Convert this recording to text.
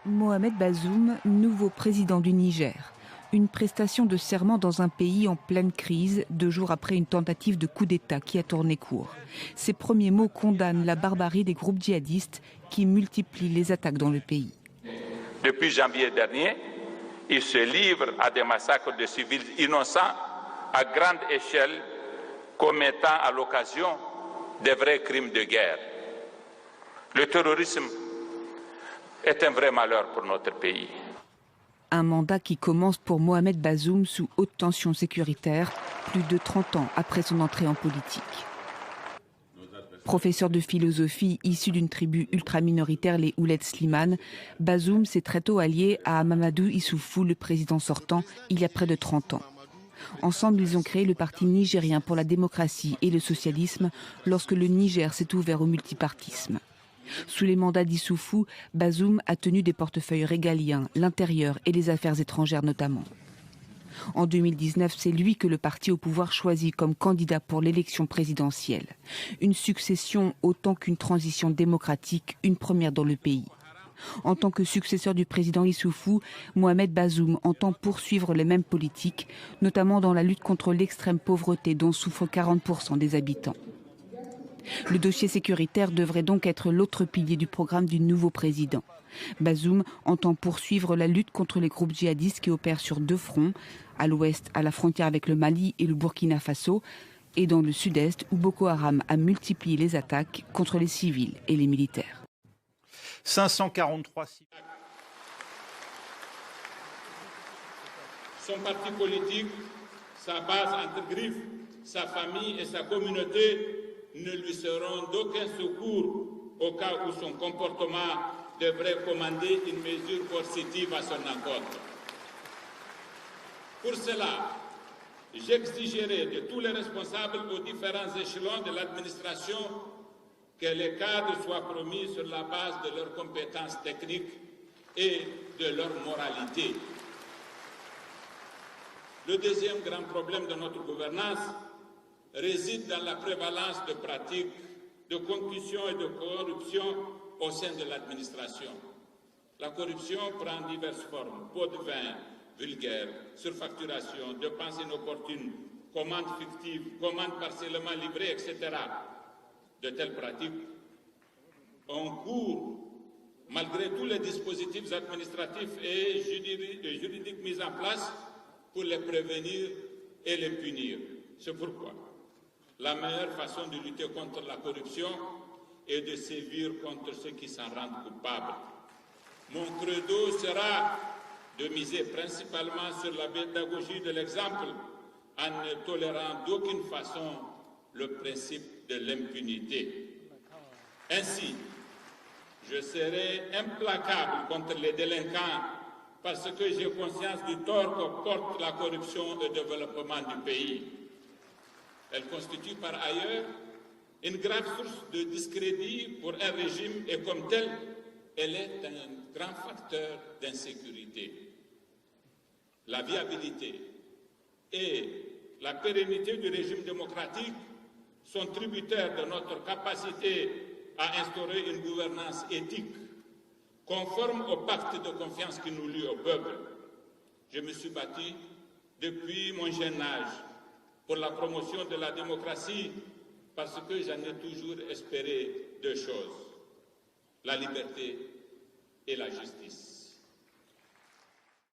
Mohamed Bazoum, nouveau président du Niger. Une prestation de serment dans un pays en pleine crise, 2 jours après une tentative de coup d'État qui a tourné court. Ses premiers mots condamnent la barbarie des groupes djihadistes qui multiplient les attaques dans le pays. Depuis janvier dernier, ils se livrent à des massacres de civils innocents à grande échelle, commettant à l'occasion des vrais crimes de guerre. Le terrorisme est un vrai malheur pour notre pays. Un mandat qui commence pour Mohamed Bazoum sous haute tension sécuritaire, plus de 30 ans après son entrée en politique. Professeur de philosophie issu d'une tribu ultra-minoritaire, les Ouled Slimane, Bazoum s'est très tôt allié à Mamadou Issoufou, le président sortant, il y a près de 30 ans. Ensemble, ils ont créé le Parti nigérien pour la démocratie et le socialisme lorsque le Niger s'est ouvert au multipartisme. Sous les mandats d'Issoufou, Bazoum a tenu des portefeuilles régaliens, l'intérieur et les affaires étrangères notamment. En 2019, c'est lui que le parti au pouvoir choisit comme candidat pour l'élection présidentielle. Une succession autant qu'une transition démocratique, une première dans le pays. En tant que successeur du président Issoufou, Mohamed Bazoum entend poursuivre les mêmes politiques, notamment dans la lutte contre l'extrême pauvreté dont souffrent 40% des habitants. Le dossier sécuritaire devrait donc être l'autre pilier du programme du nouveau président. Bazoum entend poursuivre la lutte contre les groupes djihadistes qui opèrent sur 2 fronts, à l'ouest, à la frontière avec le Mali et le Burkina Faso, et dans le sud-est, où Boko Haram a multiplié les attaques contre les civils et les militaires. 543 civils. Son parti politique, sa base entre griffes, sa famille et sa communauté ne lui seront d'aucun secours au cas où son comportement devrait commander une mesure coercitive à son encontre. Pour cela, j'exigerai de tous les responsables aux différents échelons de l'administration que les cadres soient promis sur la base de leurs compétences techniques et de leur moralité. Le deuxième grand problème de notre gouvernance réside dans la prévalence de pratiques de concussion et de corruption au sein de l'administration. La corruption prend diverses formes: pots de vin vulgaires, surfacturation, dépenses inopportunes, commandes fictives, commandes partiellement livrées, etc. De telles pratiques ont cours malgré tous les dispositifs administratifs et juridiques mis en place pour les prévenir et les punir. C'est pourquoi la meilleure façon de lutter contre la corruption est de sévir contre ceux qui s'en rendent coupables. Mon credo sera de miser principalement sur la pédagogie de l'exemple en ne tolérant d'aucune façon le principe de l'impunité. Ainsi, je serai implacable contre les délinquants parce que j'ai conscience du tort que porte la corruption au développement du pays. Elle constitue par ailleurs une grave source de discrédit pour un régime et comme tel, elle est un grand facteur d'insécurité. La viabilité et la pérennité du régime démocratique sont tributaires de notre capacité à instaurer une gouvernance éthique conforme au pacte de confiance qui nous lie au peuple. Je me suis battu depuis mon jeune âge pour la promotion de la démocratie parce que j'en ai toujours espéré 2 choses, la liberté et la justice.